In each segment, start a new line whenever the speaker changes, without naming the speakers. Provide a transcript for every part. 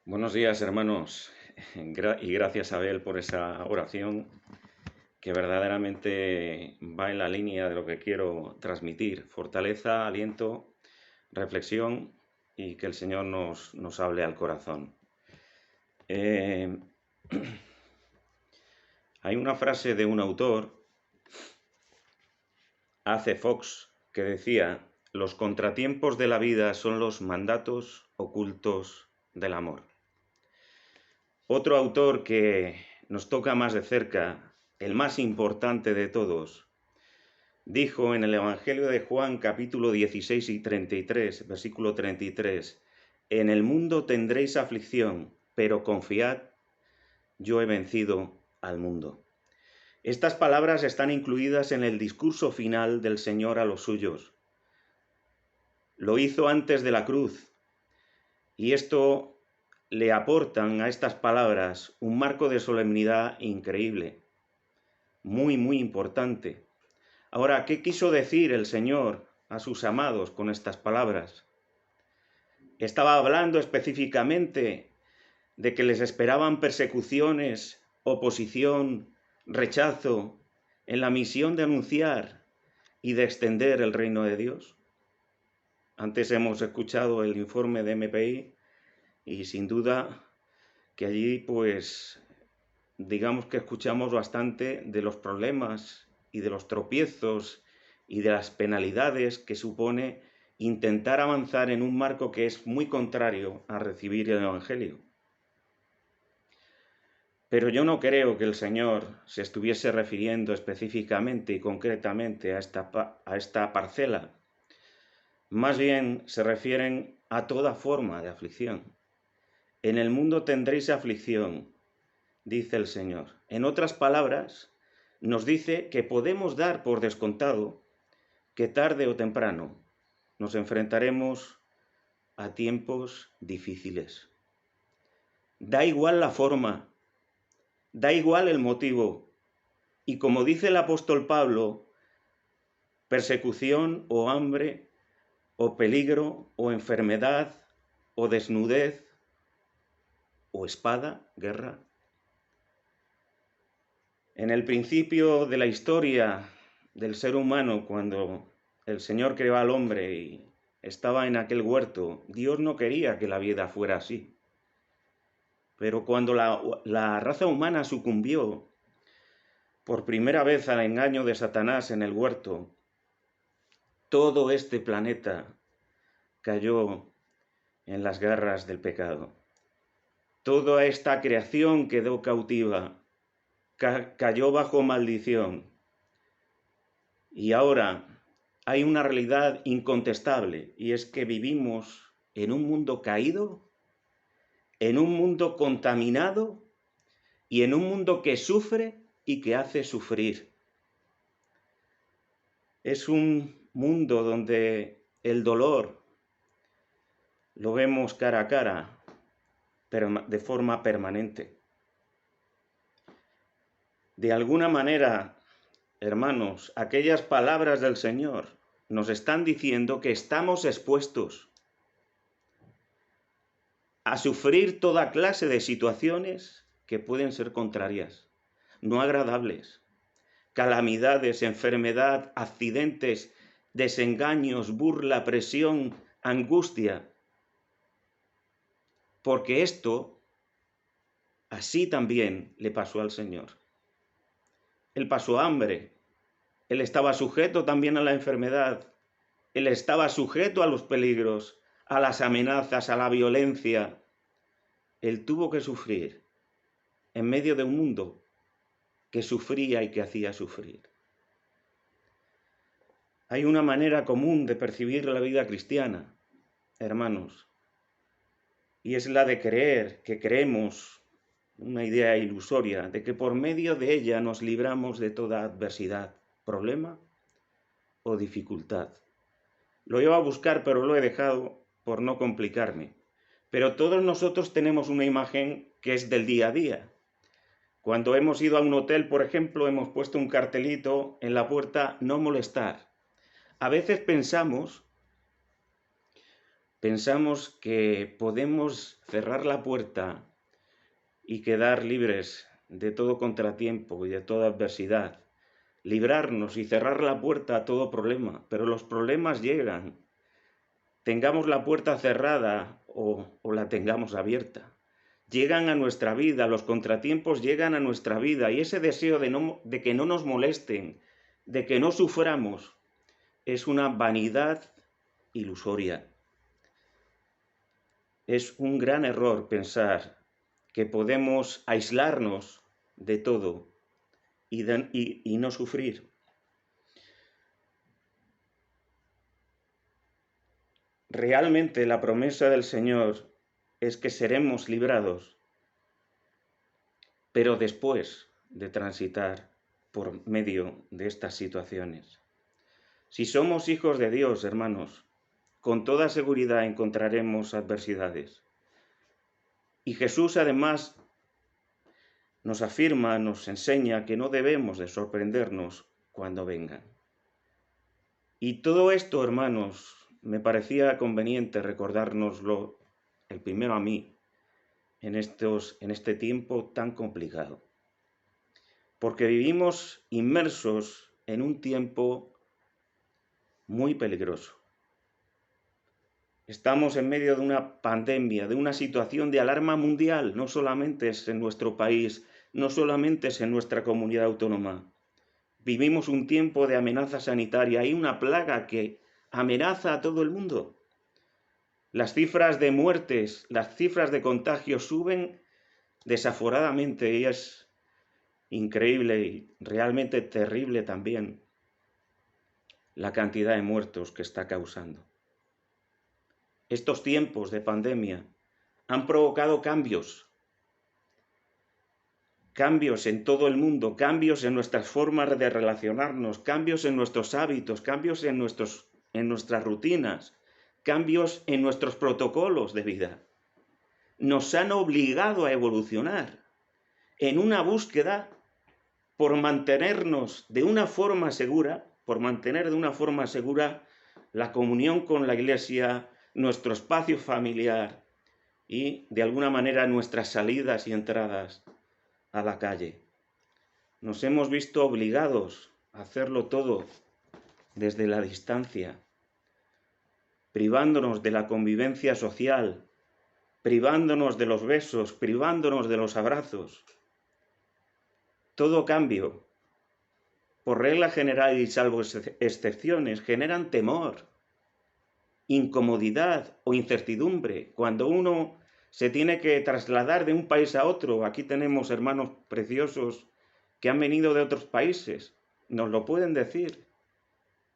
Buenos días, hermanos, y gracias, Abel, por esa oración que verdaderamente va en la línea de lo que quiero transmitir. Fortaleza, aliento, reflexión y que el Señor nos hable al corazón. Eh, Hay una frase de un autor, A.C. Fox, que decía: los contratiempos de la vida son los mandatos ocultos del amor. Otro autor que nos toca más de cerca, el más importante de todos, dijo en el Evangelio de Juan, capítulo 16 y 33, versículo 33, en el mundo tendréis aflicción, pero confiad, yo he vencido al mundo. Estas palabras están incluidas en el discurso final del Señor a los suyos. Lo hizo antes de la cruz, y esto le aportan a estas palabras un marco de solemnidad increíble, muy importante. Ahora, ¿qué quiso decir el Señor a sus amados con estas palabras? Estaba hablando específicamente de que les esperaban persecuciones, oposición, rechazo en la misión de anunciar y de extender el reino de Dios. Antes hemos escuchado el informe de MPI y sin duda que allí pues digamos que escuchamos bastante de los problemas y de los tropiezos y de las penalidades que supone intentar avanzar en un marco que es muy contrario a recibir el Evangelio. Pero yo no creo que el Señor se estuviese refiriendo específicamente y concretamente a esta parcela. Más bien se refieren a toda forma de aflicción. En el mundo tendréis aflicción, dice el Señor. En otras palabras, nos dice que podemos dar por descontado que tarde o temprano nos enfrentaremos a tiempos difíciles. Da igual la forma, da igual el motivo, y como dice el apóstol Pablo, persecución o hambre, o peligro, o enfermedad, o desnudez, o espada, guerra. En el principio de la historia del ser humano, cuando el Señor creó al hombre y estaba en aquel huerto, Dios no quería que la vida fuera así. Pero cuando la raza humana sucumbió por primera vez al engaño de Satanás en el huerto, todo este planeta cayó en las garras del pecado. Toda esta creación quedó cautiva, cayó bajo maldición. Y ahora hay una realidad incontestable, y es que vivimos en un mundo caído, en un mundo contaminado y en un mundo que sufre y que hace sufrir. Es un mundo donde el dolor lo vemos cara a cara, pero de forma permanente. De alguna manera, hermanos, aquellas palabras del Señor nos están diciendo que estamos expuestos a sufrir toda clase de situaciones que pueden ser contrarias, no agradables, calamidades, enfermedad, accidentes, desengaños, burla, presión, angustia. Porque esto así también le pasó al Señor. Él pasó hambre, Él estaba sujeto también a la enfermedad, Él estaba sujeto a los peligros, a las amenazas, a la violencia. Él tuvo que sufrir en medio de un mundo que sufría y que hacía sufrir. Hay una manera común de percibir la vida cristiana, hermanos, y es la de creer que creemos, una idea ilusoria, de que por medio de ella nos libramos de toda adversidad, problema o dificultad. Lo iba a buscar, pero lo he dejado por no complicarme. Pero todos nosotros tenemos una imagen que es del día a día. Cuando hemos ido a un hotel, por ejemplo, hemos puesto un cartelito en la puerta, no molestar. A veces pensamos que podemos cerrar la puerta y quedar libres de todo contratiempo y de toda adversidad, librarnos y cerrar la puerta a todo problema, pero los problemas llegan, tengamos la puerta cerrada o la tengamos abierta. Llegan a nuestra vida, los contratiempos llegan a nuestra vida y ese deseo de que no nos molesten, de que no suframos, es una vanidad ilusoria. Es un gran error pensar que podemos aislarnos de todo y no sufrir. Realmente la promesa del Señor es que seremos librados, pero después de transitar por medio de estas situaciones. Si somos hijos de Dios, hermanos, con toda seguridad encontraremos adversidades. Y Jesús además nos afirma, nos enseña que no debemos de sorprendernos cuando vengan. Y todo esto, hermanos, me parecía conveniente recordárnoslo el primero a mí en este tiempo tan complicado. Porque vivimos inmersos en un tiempo muy peligroso. Estamos en medio de una pandemia, de una situación de alarma mundial, no solamente es en nuestro país, no solamente es en nuestra comunidad autónoma. Vivimos un tiempo de amenaza sanitaria, hay una plaga que amenaza a todo el mundo. Las cifras de muertes, las cifras de contagios suben desaforadamente y es increíble y realmente terrible también la cantidad de muertos que está causando. Estos tiempos de pandemia han provocado cambios en todo el mundo, cambios en nuestras formas de relacionarnos, cambios en nuestros hábitos, cambios en nuestras rutinas, cambios en nuestros protocolos de vida. Nos han obligado a evolucionar en una búsqueda por mantenernos de una forma segura, por mantener de una forma segura la comunión con la Iglesia, nuestro espacio familiar y, de alguna manera, nuestras salidas y entradas a la calle. Nos hemos visto obligados a hacerlo todo desde la distancia, privándonos de la convivencia social, privándonos de los besos, privándonos de los abrazos. Todo cambio, por regla general y salvo excepciones, generan temor, incomodidad o incertidumbre. Cuando uno se tiene que trasladar de un país a otro, aquí tenemos hermanos preciosos que han venido de otros países, nos lo pueden decir.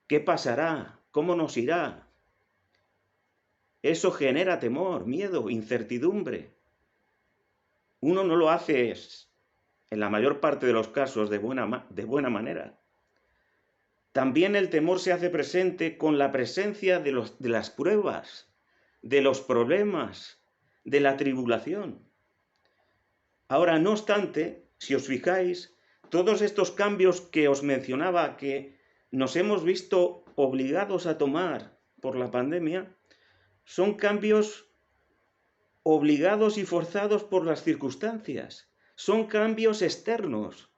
¿Qué pasará? ¿Cómo nos irá? Eso genera temor, miedo, incertidumbre. Uno no lo hace, en la mayor parte de los casos, de buena manera. También el temor se hace presente con la presencia de las pruebas, de los problemas, de la tribulación. Ahora, no obstante, si os fijáis, todos estos cambios que os mencionaba, que nos hemos visto obligados a tomar por la pandemia, son cambios obligados y forzados por las circunstancias. Son cambios externos.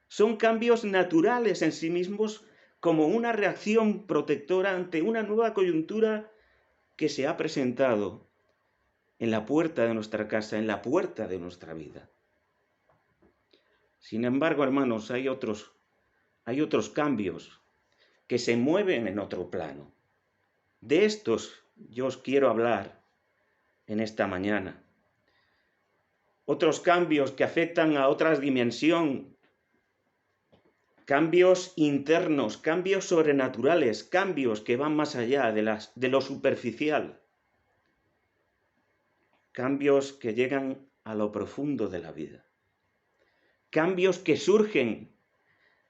Son cambios naturales en sí mismos como una reacción protectora ante una nueva coyuntura que se ha presentado en la puerta de nuestra casa, en la puerta de nuestra vida. Sin embargo, hermanos, hay otros cambios que se mueven en otro plano. De estos yo os quiero hablar en esta mañana. Otros cambios que afectan a otra dimensión, cambios internos, cambios sobrenaturales, cambios que van más allá de lo superficial, cambios que llegan a lo profundo de la vida, cambios que surgen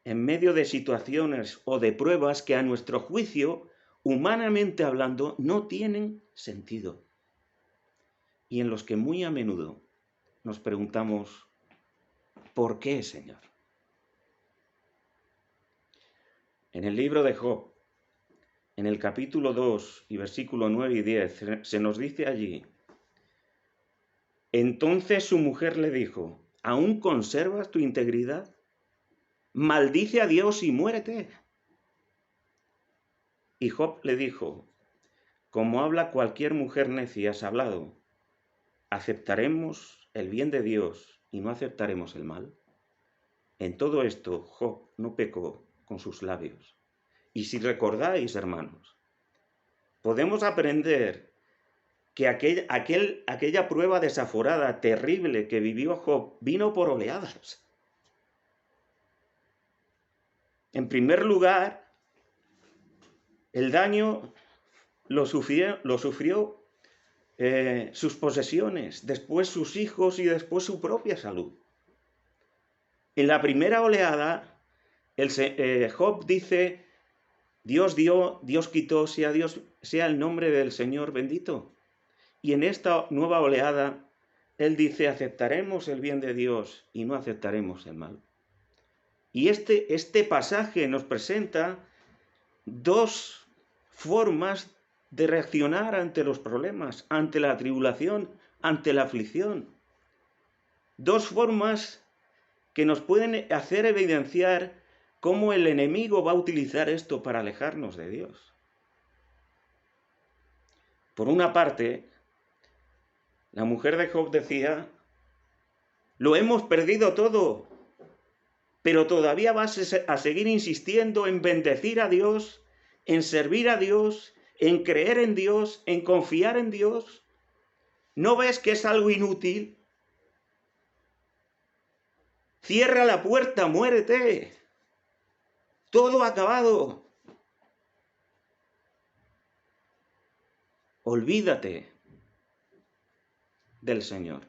en medio de situaciones o de pruebas que a nuestro juicio, humanamente hablando, no tienen sentido y en los que muy a menudo nos preguntamos, ¿por qué, Señor? En el libro de Job en el capítulo 2 y versículo 9 y 10, se nos dice allí: entonces su mujer le dijo, ¿aún conservas tu integridad? Maldice a Dios y muérete. Y Job le dijo, como habla cualquier mujer necia, has hablado. ¿Aceptaremos el bien de Dios y no aceptaremos el mal? En todo esto, Job no pecó con sus labios. Y si recordáis, hermanos, podemos aprender que aquella prueba desaforada, terrible que vivió Job, vino por oleadas. En primer lugar, el daño lo sufrió sus posesiones, después sus hijos y después su propia salud. En la primera oleada, Job dice, Dios dio, Dios quitó, sea el nombre del Señor bendito. Y en esta nueva oleada, él dice, aceptaremos el bien de Dios y no aceptaremos el mal. Y este pasaje nos presenta dos formas de reaccionar ante los problemas, ante la tribulación, ante la aflicción. Dos formas que nos pueden hacer evidenciar cómo el enemigo va a utilizar esto para alejarnos de Dios. Por una parte, la mujer de Job decía, lo hemos perdido todo, pero todavía vas a seguir insistiendo en bendecir a Dios, en servir a Dios, en creer en Dios, en confiar en Dios. ¿No ves que es algo inútil? Cierra la puerta, muérete. Todo acabado. Olvídate del Señor.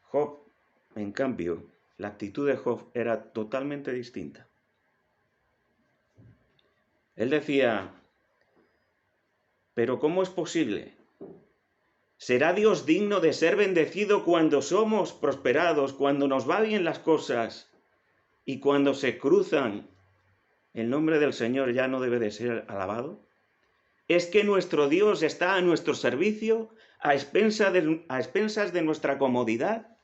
Job, en cambio, la actitud de Job era totalmente distinta. Él decía, ¿pero cómo es posible? ¿Será Dios digno de ser bendecido cuando somos prosperados, cuando nos va bien las cosas y cuando se cruzan? ¿El nombre del Señor ya no debe de ser alabado? ¿Es que nuestro Dios está a nuestro servicio, a expensas de nuestra comodidad?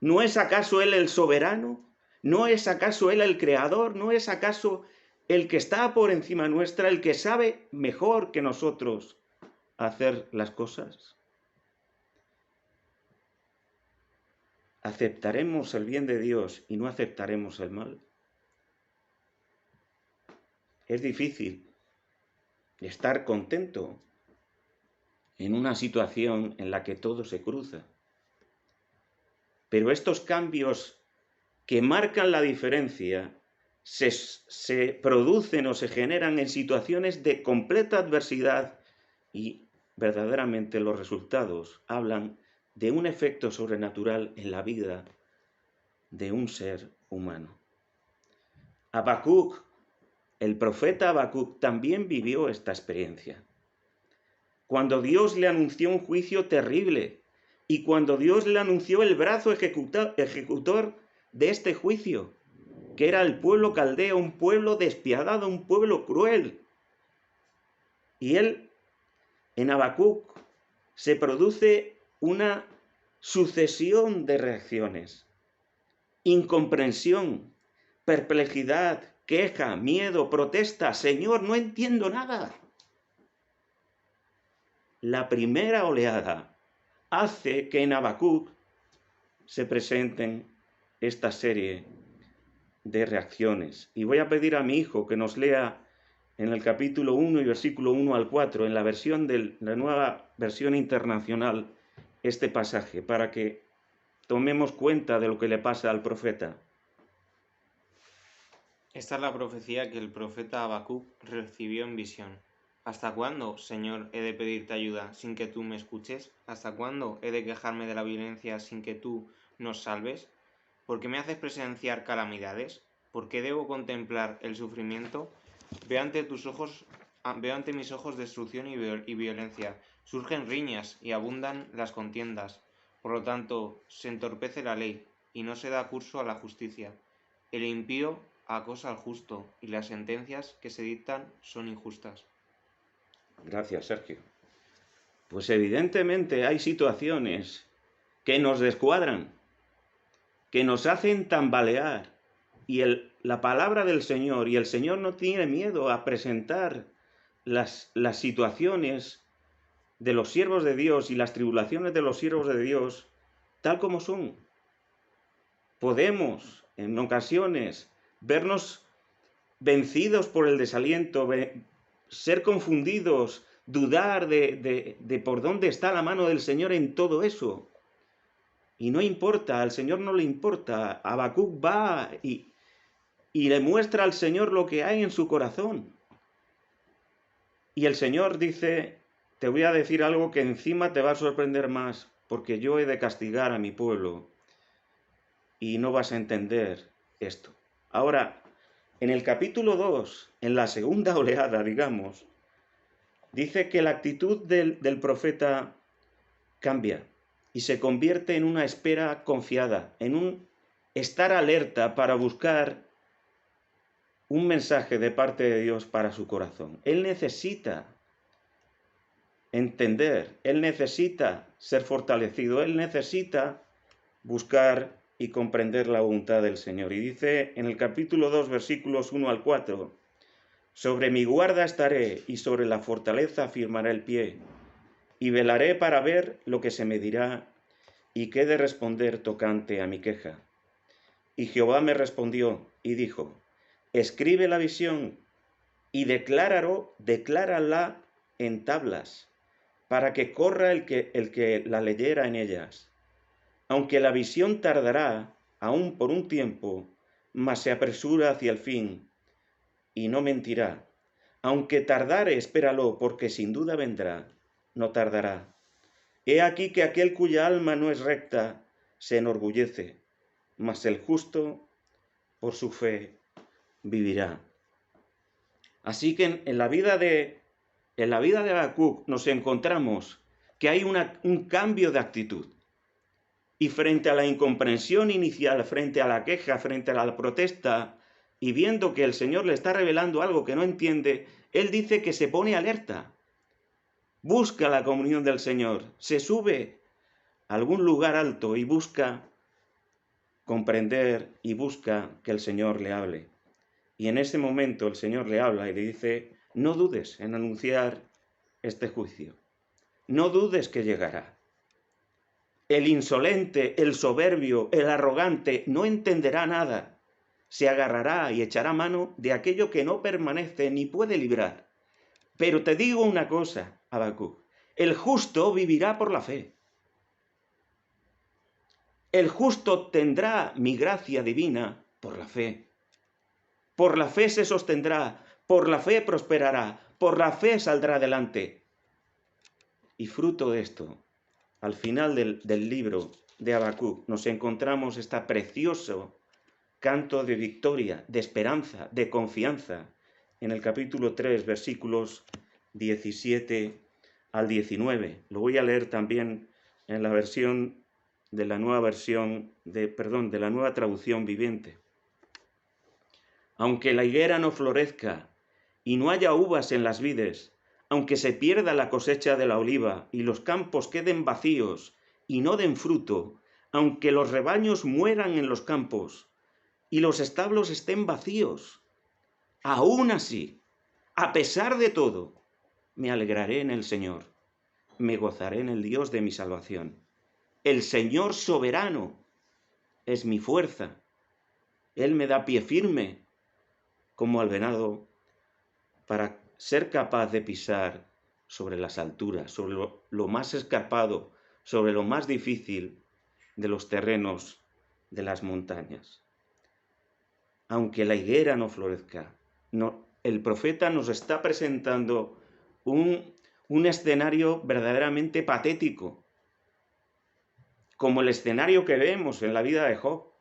¿No es acaso Él el soberano? ¿No es acaso Él el creador? ¿No es acaso el que está por encima nuestra, el que sabe mejor que nosotros hacer las cosas? ¿Aceptaremos el bien de Dios y no aceptaremos el mal? Es difícil estar contento en una situación en la que todo se cruza. Pero estos cambios que marcan la diferencia se producen o se generan en situaciones de completa adversidad y verdaderamente los resultados hablan de un efecto sobrenatural en la vida de un ser humano. Habacuc, el profeta Habacuc, también vivió esta experiencia. Cuando Dios le anunció un juicio terrible y cuando Dios le anunció el brazo ejecutor de este juicio, que era el pueblo caldeo, un pueblo despiadado, un pueblo cruel. Y él, en Habacuc, se produce una sucesión de reacciones. Incomprensión, perplejidad, queja, miedo, protesta. Señor, no entiendo nada. La primera oleada hace que en Habacuc se presenten esta serie de reacciones. Y voy a pedir a mi hijo que nos lea en el capítulo 1 y versículo 1 al 4, en la nueva versión internacional, este pasaje, para que tomemos cuenta de lo que le pasa al profeta.
Esta es la profecía que el profeta Habacuc recibió en visión. ¿Hasta cuándo, Señor, he de pedirte ayuda sin que tú me escuches? ¿Hasta cuándo he de quejarme de la violencia sin que tú nos salves? ¿Por qué me haces presenciar calamidades? ¿Por qué debo contemplar el sufrimiento? Veo ante mis ojos destrucción y violencia. Surgen riñas y abundan las contiendas. Por lo tanto, se entorpece la ley y no se da curso a la justicia. El impío acosa al justo y las sentencias que se dictan son injustas.
Gracias, Sergio. Pues evidentemente hay situaciones que nos descuadran, que nos hacen tambalear. Y la palabra del Señor, y el Señor no tiene miedo a presentar las situaciones de los siervos de Dios y las tribulaciones de los siervos de Dios tal como son. Podemos, en ocasiones, vernos vencidos por el desaliento, ser confundidos, dudar de por dónde está la mano del Señor en todo eso. Y no importa, al Señor no le importa. Habacuc va y le muestra al Señor lo que hay en su corazón. Y el Señor dice, te voy a decir algo que encima te va a sorprender más, porque yo he de castigar a mi pueblo y no vas a entender esto. Ahora, en el capítulo 2, en la segunda oleada, digamos, dice que la actitud del profeta cambia y se convierte en una espera confiada, en un estar alerta para buscar un mensaje de parte de Dios para su corazón. Él necesita entender, él necesita ser fortalecido, él necesita buscar y comprender la voluntad del Señor. Y dice en el capítulo 2, versículos 1 al 4, sobre mi guarda estaré y sobre la fortaleza afirmaré el pie, y velaré para ver lo que se me dirá y qué he de responder tocante a mi queja. Y Jehová me respondió y dijo, escribe la visión y declárala en tablas, para que corra el que la leyera en ellas. Aunque la visión tardará aún por un tiempo, mas se apresura hacia el fin, y no mentirá. Aunque tardare, espéralo, porque sin duda vendrá, no tardará. He aquí que aquel cuya alma no es recta se enorgullece, mas el justo por su fe vivirá. Así que en la vida de Habacuc nos encontramos que hay un cambio de actitud. Y frente a la incomprensión inicial, frente a la queja, frente a la protesta, y viendo que el Señor le está revelando algo que no entiende, él dice que se pone alerta. Busca la comunión del Señor, se sube a algún lugar alto y busca comprender y busca que el Señor le hable. Y en ese momento el Señor le habla y le dice, no dudes en anunciar este juicio, no dudes que llegará. El insolente, el soberbio, el arrogante no entenderá nada, se agarrará y echará mano de aquello que no permanece ni puede librar. Pero te digo una cosa, Habacuc, el justo vivirá por la fe. El justo tendrá mi gracia divina por la fe. Por la fe se sostendrá, por la fe prosperará, por la fe saldrá adelante. Y fruto de esto, al final del libro de Habacuc, nos encontramos este precioso canto de victoria, de esperanza, de confianza, en el capítulo 3, versículos 17 al 19. Lo voy a leer también en la versión de la nueva de la nueva traducción viviente. Aunque la higuera no florezca y no haya uvas en las vides, aunque se pierda la cosecha de la oliva y los campos queden vacíos y no den fruto, aunque los rebaños mueran en los campos y los establos estén vacíos, aún así, a pesar de todo, me alegraré en el Señor, me gozaré en el Dios de mi salvación. El Señor soberano es mi fuerza. Él me da pie firme como al venado para ser capaz de pisar sobre las alturas, sobre lo más escarpado, sobre lo más difícil de los terrenos de las montañas. Aunque la higuera no florezca, el profeta nos está presentando un escenario verdaderamente patético, como el escenario que vemos en la vida de Job,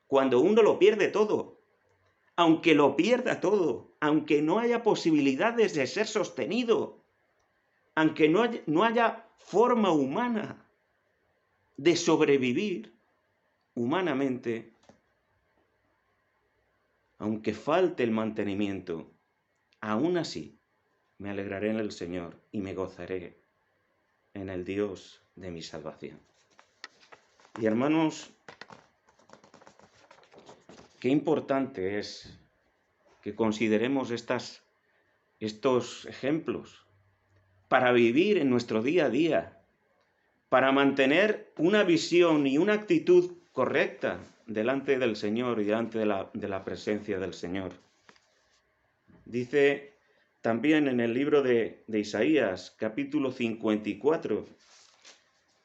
cuando uno lo pierde todo. Aunque lo pierda todo, aunque no haya posibilidades de ser sostenido, aunque no haya forma humana de sobrevivir humanamente, aunque falte el mantenimiento, aún así me alegraré en el Señor y me gozaré en el Dios de mi salvación. Y hermanos, qué importante es que consideremos estos ejemplos para vivir en nuestro día a día, para mantener una visión y una actitud correcta delante del Señor y delante de la presencia del Señor. Dice también en el libro de Isaías, capítulo 54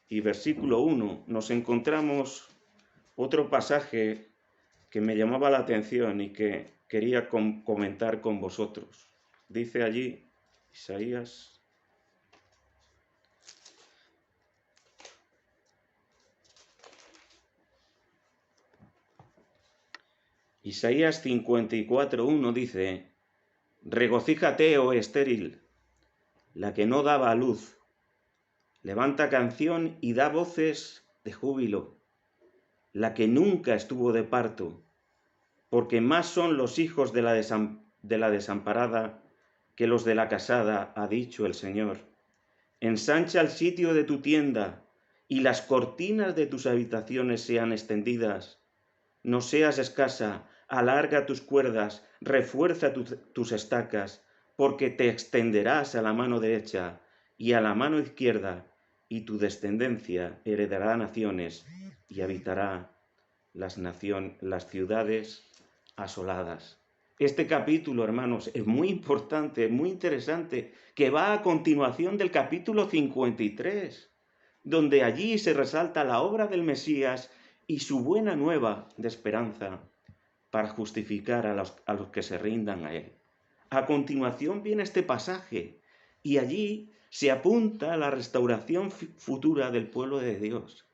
y versículo 1, nos encontramos otro pasaje que me llamaba la atención y que quería comentar con vosotros. Dice allí Isaías 54:1 dice: regocíjate, oh estéril, la que no daba a luz, levanta canción y da voces de júbilo, la que nunca estuvo de parto, porque más son los hijos de la desamparada que los de la casada, ha dicho el Señor. Ensancha el sitio de tu tienda, y las cortinas de tus habitaciones sean extendidas. No seas escasa, alarga tus cuerdas, refuerza tus estacas, porque te extenderás a la mano derecha y a la mano izquierda, y tu descendencia heredará naciones y habitará las ciudades asoladas. Este capítulo, hermanos, es muy importante, muy interesante, que va a continuación del capítulo 53, donde allí se resalta la obra del Mesías y su buena nueva de esperanza para justificar a los que se rindan a él. A continuación viene este pasaje y allí se apunta a la restauración futura del pueblo de Dios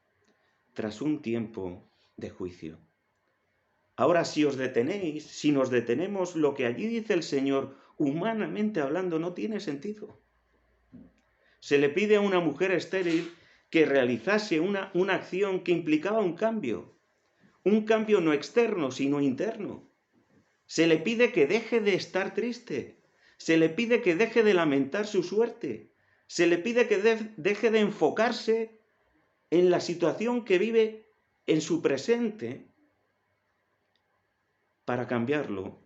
tras un tiempo de juicio. Ahora, si nos detenemos, lo que allí dice el Señor, humanamente hablando, no tiene sentido. Se le pide a una mujer estéril que realizase una acción que implicaba un cambio no externo, sino interno. Se le pide que deje de estar triste, se le pide que deje de lamentar su suerte, se le pide que deje de enfocarse en la situación que vive en su presente, para cambiarlo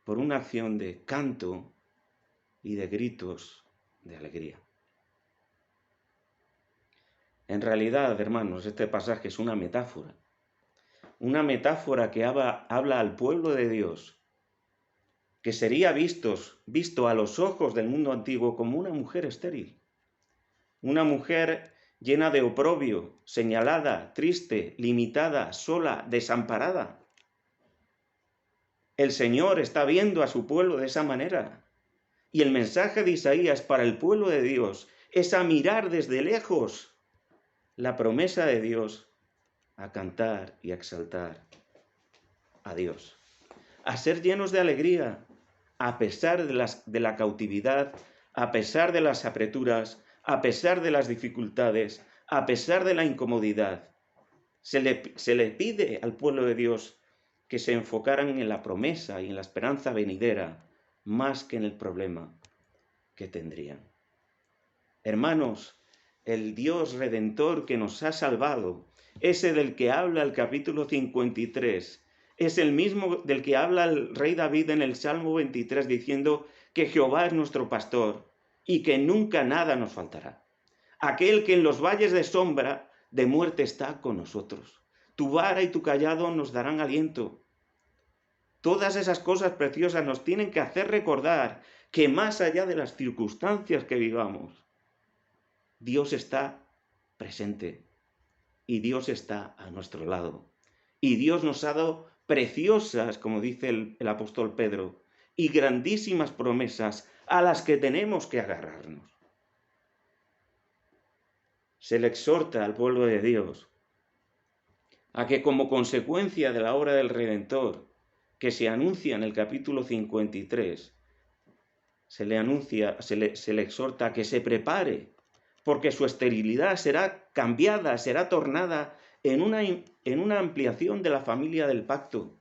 por una acción de canto y de gritos de alegría. En realidad, hermanos, este pasaje es una metáfora que habla al pueblo de Dios, que sería visto a los ojos del mundo antiguo como una mujer estéril, una mujer llena de oprobio, señalada, triste, limitada, sola, desamparada. El Señor está viendo a su pueblo de esa manera. Y el mensaje de Isaías para el pueblo de Dios es a mirar desde lejos la promesa de Dios, a cantar y a exaltar a Dios, a ser llenos de alegría, a pesar de la cautividad, a pesar de las apreturas, a pesar de las dificultades, a pesar de la incomodidad. Se le pide al pueblo de Dios que se enfocaran en la promesa y en la esperanza venidera, más que en el problema que tendrían. Hermanos, el Dios redentor que nos ha salvado, ese del que habla el capítulo 53, es el mismo del que habla el rey David en el Salmo 23, diciendo que Jehová es nuestro pastor y que nunca nada nos faltará. Aquel que en los valles de sombra de muerte está con nosotros. Tu vara y tu cayado nos darán aliento. Todas esas cosas preciosas nos tienen que hacer recordar que más allá de las circunstancias que vivamos, Dios está presente y Dios está a nuestro lado. Y Dios nos ha dado preciosas, como dice el apóstol Pedro, y grandísimas promesas a las que tenemos que agarrarnos. Se le exhorta al pueblo de Dios a que, como consecuencia de la obra del Redentor que se anuncia en el capítulo 53, se le exhorta a que se prepare, porque su esterilidad será cambiada, será tornada en una ampliación de la familia del pacto.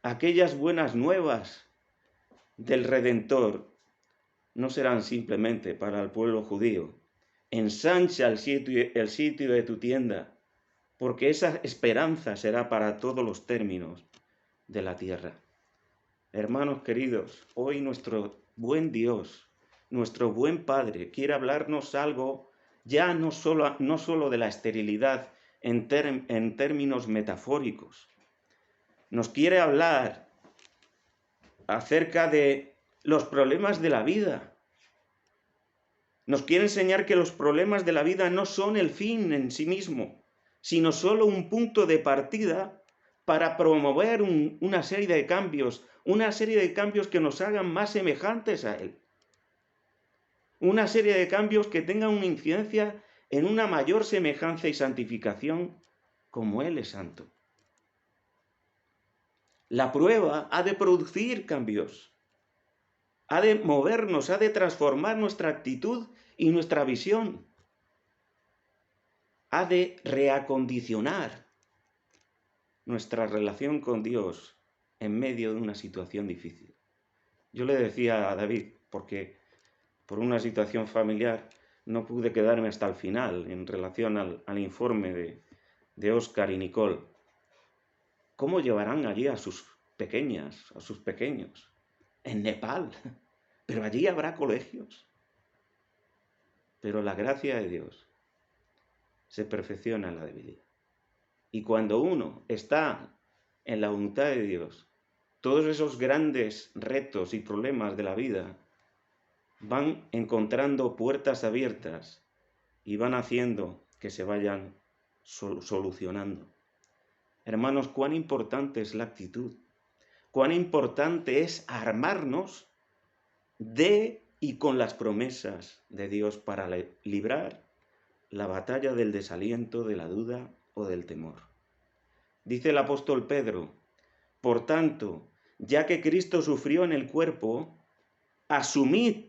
aquellas buenas nuevas del Redentor no serán simplemente para el pueblo judío. Ensancha el sitio de tu tienda, porque esa esperanza será para todos los términos de la tierra. Hermanos queridos, hoy nuestro buen Dios, nuestro buen Padre, quiere hablarnos algo ya no solo de la esterilidad en términos metafóricos. Nos quiere hablar acerca de los problemas de la vida. Nos quiere enseñar que los problemas de la vida no son el fin en sí mismo, sino solo un punto de partida para promover una serie de cambios que nos hagan más semejantes a Él. Una serie de cambios que tengan una incidencia en una mayor semejanza y santificación como Él es santo. La prueba ha de producir cambios, ha de movernos, ha de transformar nuestra actitud y nuestra visión, ha de reacondicionar nuestra relación con Dios en medio de una situación difícil. Yo le decía a David, porque por una situación familiar no pude quedarme hasta el final en relación al informe de Óscar y Nicole. ¿Cómo llevarán allí a sus pequeños? En Nepal. Pero allí habrá colegios. Pero la gracia de Dios se perfecciona en la debilidad. Y cuando uno está en la voluntad de Dios, todos esos grandes retos y problemas de la vida van encontrando puertas abiertas y van haciendo que se vayan solucionando. Hermanos, cuán importante es la actitud, cuán importante es armarnos de y con las promesas de Dios para librar la batalla del desaliento, de la duda o del temor. Dice el apóstol Pedro, por tanto, ya que Cristo sufrió en el cuerpo, asumid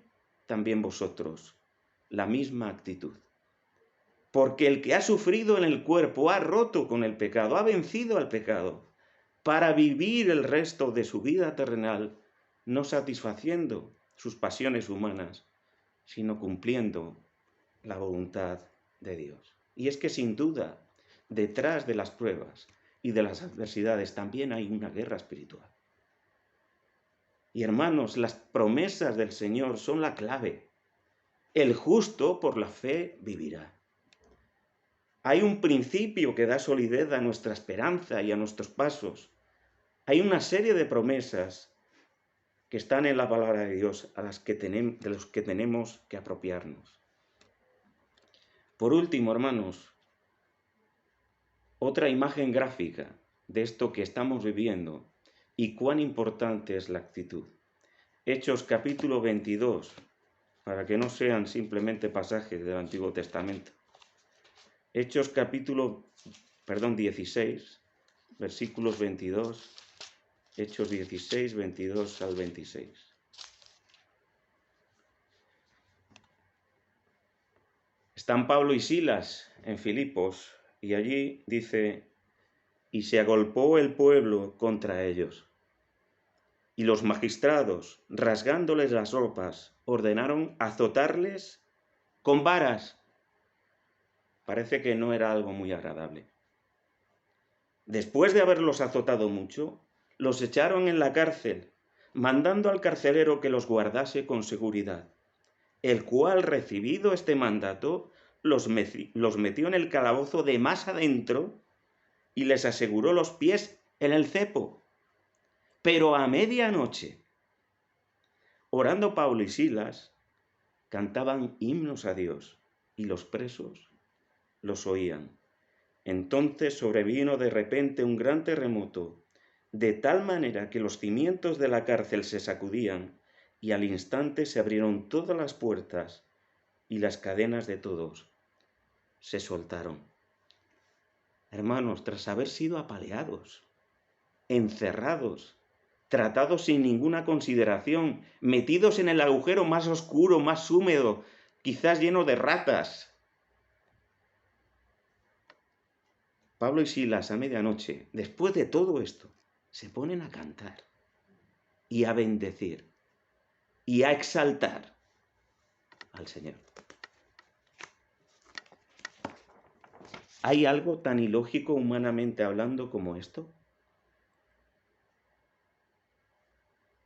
también vosotros la misma actitud. Porque el que ha sufrido en el cuerpo ha roto con el pecado, ha vencido al pecado, para vivir el resto de su vida terrenal, no satisfaciendo sus pasiones humanas, sino cumpliendo la voluntad de Dios. Y es que sin duda, detrás de las pruebas y de las adversidades también hay una guerra espiritual. Y hermanos, las promesas del Señor son la clave. El justo por la fe vivirá. Hay un principio que da solidez a nuestra esperanza y a nuestros pasos. Hay una serie de promesas que están en la palabra de Dios de los que tenemos que apropiarnos. Por último, hermanos, otra imagen gráfica de esto que estamos viviendo y cuán importante es la actitud. Hechos capítulo 22, para que no sean simplemente pasajes del Antiguo Testamento. Hechos capítulo 16, versículos 22, Hechos 16, 22 al 26. Están Pablo y Silas en Filipos y allí dice, y se agolpó el pueblo contra ellos. Y los magistrados, rasgándoles las ropas, ordenaron azotarles con varas. Parece que no era algo muy agradable. Después de haberlos azotado mucho, los echaron en la cárcel, mandando al carcelero que los guardase con seguridad, el cual, recibido este mandato, los metió en el calabozo de más adentro y les aseguró los pies en el cepo. Pero a medianoche, orando Pablo y Silas, cantaban himnos a Dios y los presos los oían. Entonces sobrevino de repente un gran terremoto, de tal manera que los cimientos de la cárcel se sacudían y al instante se abrieron todas las puertas y las cadenas de todos se soltaron. Hermanos, tras haber sido apaleados, encerrados, tratados sin ninguna consideración, metidos en el agujero más oscuro, más húmedo, quizás lleno de ratas, Pablo y Silas a medianoche, después de todo esto, se ponen a cantar y a bendecir y a exaltar al Señor. ¿Hay algo tan ilógico humanamente hablando como esto?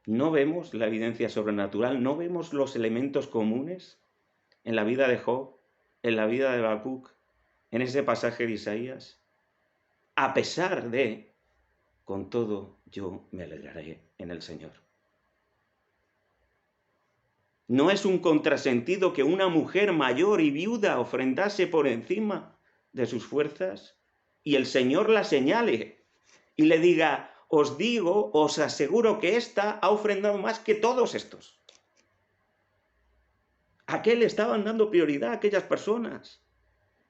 ¿No vemos la evidencia sobrenatural? ¿No vemos los elementos comunes en la vida de Job, en la vida de Habacuc, en ese pasaje de Isaías? A pesar de, con todo, yo me alegraré en el Señor. No es un contrasentido que una mujer mayor y viuda ofrendase por encima de sus fuerzas y el Señor la señale y le diga: os digo, os aseguro que ésta ha ofrendado más que todos estos. ¿A qué le estaban dando prioridad a aquellas personas,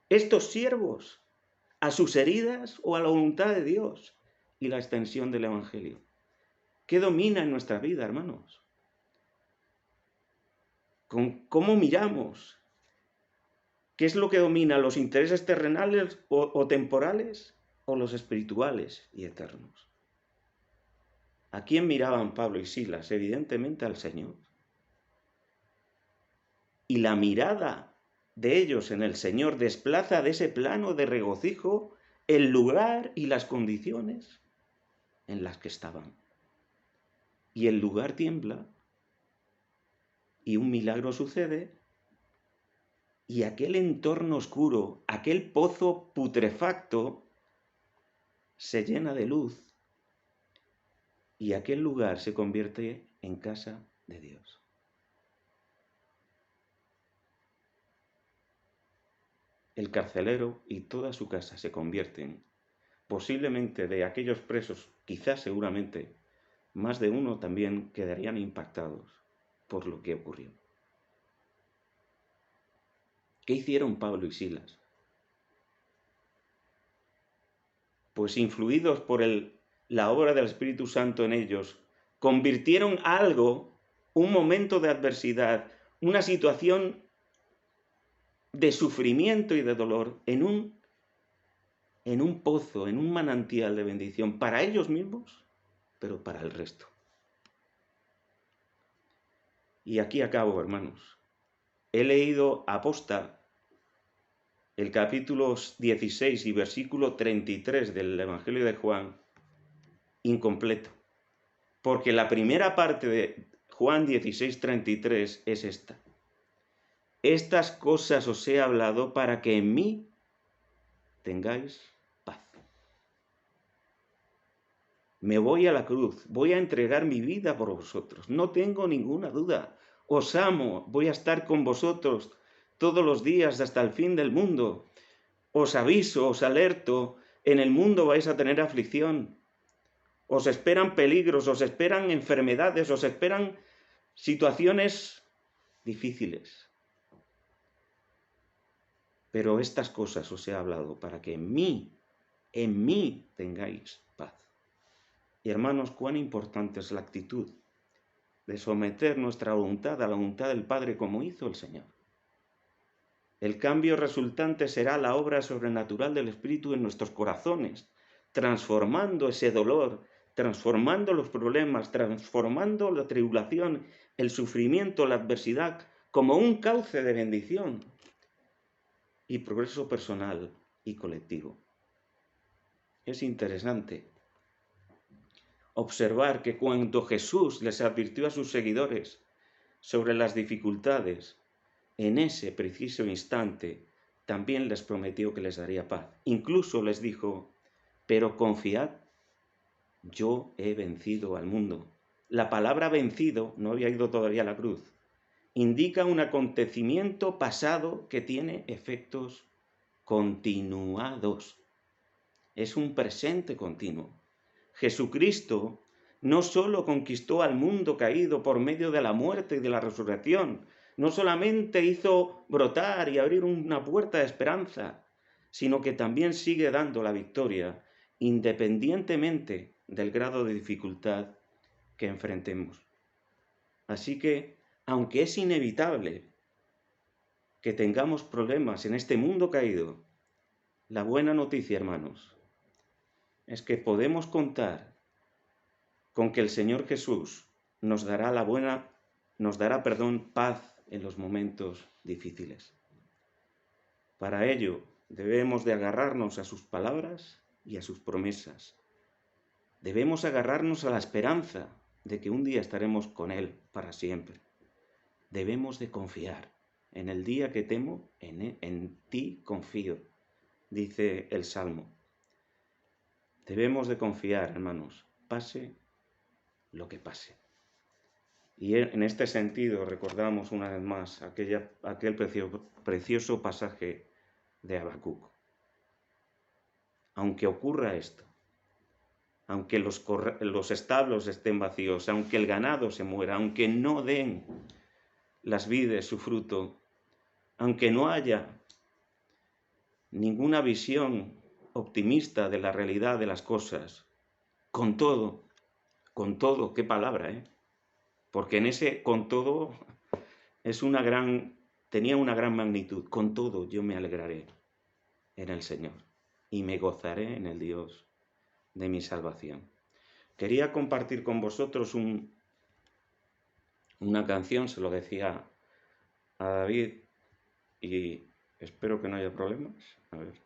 estos siervos? ¿A sus heridas o a la voluntad de Dios y la extensión del Evangelio? ¿Qué domina en nuestra vida, hermanos? ¿Cómo miramos? ¿Qué es lo que domina? ¿Los intereses terrenales o temporales o los espirituales y eternos? ¿A quién miraban Pablo y Silas? Evidentemente al Señor. Y la mirada de ellos en el Señor desplaza de ese plano de regocijo el lugar y las condiciones en las que estaban. Y el lugar tiembla y un milagro sucede y aquel entorno oscuro, aquel pozo putrefacto se llena de luz y aquel lugar se convierte en casa de Dios. El carcelero y toda su casa se convierten, posiblemente de aquellos presos, quizás seguramente, más de uno también quedarían impactados por lo que ocurrió. ¿Qué hicieron Pablo y Silas? Pues influidos por la obra del Espíritu Santo en ellos, convirtieron algo, un momento de adversidad, una situación de sufrimiento y de dolor, en un pozo, en un manantial de bendición para ellos mismos, pero para el resto. Y aquí acabo, hermanos. He leído aposta el capítulo 16 y versículo 33 del Evangelio de Juan incompleto, porque la primera parte de Juan 16:33 es esta: estas cosas os he hablado para que en mí tengáis paz. Me voy a la cruz, voy a entregar mi vida por vosotros, no tengo ninguna duda. Os amo, voy a estar con vosotros todos los días hasta el fin del mundo. Os aviso, os alerto, en el mundo vais a tener aflicción. Os esperan peligros, os esperan enfermedades, os esperan situaciones difíciles. Pero estas cosas os he hablado para que en mí tengáis paz. Y hermanos, cuán importante es la actitud de someter nuestra voluntad a la voluntad del Padre como hizo el Señor. El cambio resultante será la obra sobrenatural del Espíritu en nuestros corazones, transformando ese dolor, transformando los problemas, transformando la tribulación, el sufrimiento, la adversidad, como un cauce de bendición y progreso personal y colectivo. Es interesante observar que cuando Jesús les advirtió a sus seguidores sobre las dificultades, en ese preciso instante también les prometió que les daría paz. Incluso les dijo: pero confiad, yo he vencido al mundo. La palabra vencido, no había ido todavía a la cruz, indica un acontecimiento pasado que tiene efectos continuados. Es un presente continuo. Jesucristo no solo conquistó al mundo caído por medio de la muerte y de la resurrección, no solamente hizo brotar y abrir una puerta de esperanza, sino que también sigue dando la victoria independientemente del grado de dificultad que enfrentemos. Así que, aunque es inevitable que tengamos problemas en este mundo caído, la buena noticia, hermanos, es que podemos contar con que el Señor Jesús nos dará paz en los momentos difíciles. Para ello debemos de agarrarnos a sus palabras y a sus promesas. Debemos agarrarnos a la esperanza de que un día estaremos con Él para siempre. Debemos de confiar. En el día que temo, en ti confío, dice el Salmo. Debemos de confiar, hermanos, pase lo que pase. Y en este sentido recordamos una vez más aquel precioso pasaje de Habacuc. Aunque ocurra esto, aunque los establos estén vacíos, aunque el ganado se muera, aunque no den las vides su fruto, aunque no haya ninguna visión optimista de la realidad de las cosas, con todo, qué palabra, porque en ese con todo tenía una gran magnitud. Con todo yo me alegraré en el Señor y me gozaré en el Dios de mi salvación. Quería compartir con vosotros una canción, se lo decía a David, y espero que no haya problemas. A ver.